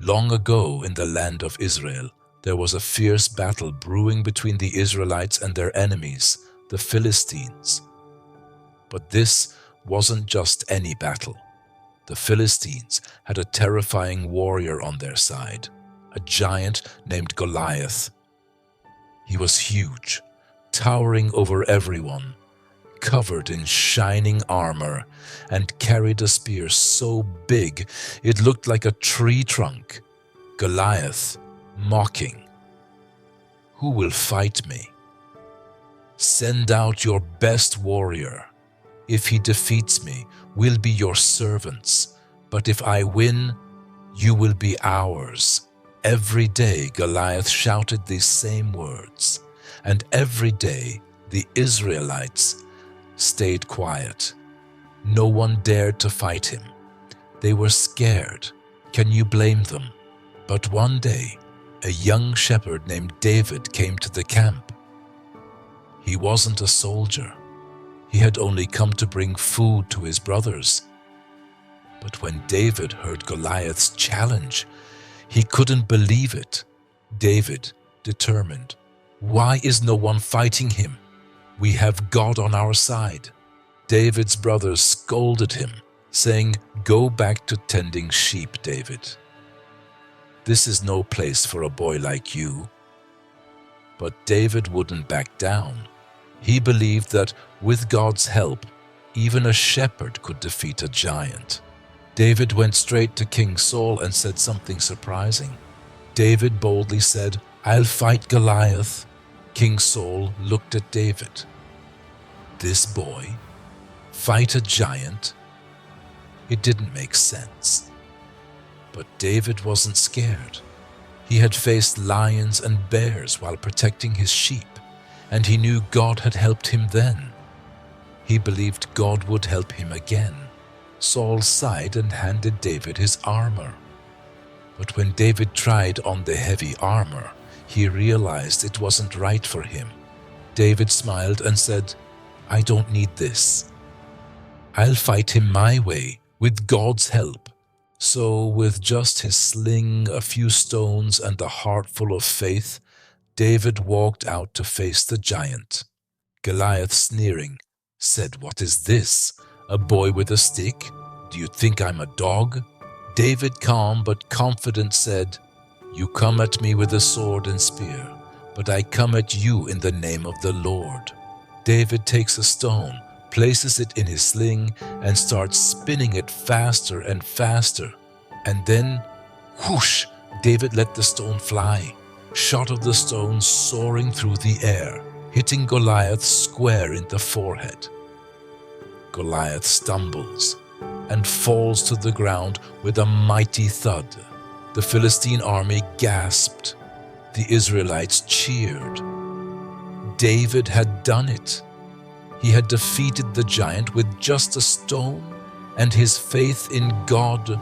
Long ago in the land of Israel, there was a fierce battle brewing between the Israelites and their enemies, the Philistines. But this wasn't just any battle. The Philistines had a terrifying warrior on their side, a giant named Goliath. He was huge, towering over everyone, covered in shining armor, and carried a spear so big it looked like a tree trunk. Goliath, mocking, "Who will fight me? Send out your best warrior. If he defeats me, we'll be your servants, but if I win, you will be ours." Every day Goliath shouted these same words, and every day the Israelites stayed quiet. No one dared to fight him. They were scared. Can you blame them? But one day, a young shepherd named David came to the camp. He wasn't a soldier. He had only come to bring food to his brothers. But when David heard Goliath's challenge, he couldn't believe it. David, determined, "Why is no one fighting him? We have God on our side." David's brothers scolded him, saying, "Go back to tending sheep, David. This is no place for a boy like you." But David wouldn't back down. He believed that with God's help, even a shepherd could defeat a giant. David went straight to King Saul and said something surprising. David boldly said, "I'll fight Goliath." King Saul looked at David. This boy? Fight a giant? It didn't make sense. But David wasn't scared. He had faced lions and bears while protecting his sheep, and he knew God had helped him then. He believed God would help him again. Saul sighed and handed David his armor. But when David tried on the heavy armor, he realized it wasn't right for him. David smiled and said, "I don't need this. I'll fight him my way, with God's help." So, with just his sling, a few stones, and a heart full of faith, David walked out to face the giant. Goliath, sneering, said, "What is this? A boy with a stick? Do you think I'm a dog?" David, calm but confident, said, "You come at me with a sword and spear, but I come at you in the name of the Lord." David takes a stone, places it in his sling, and starts spinning it faster and faster. And then, whoosh, David let the stone fly, shot of the stone soaring through the air, hitting Goliath square in the forehead. Goliath stumbles and falls to the ground with a mighty thud. The Philistine army gasped. The Israelites cheered. David had done it. He had defeated the giant with just a stone, and his faith in God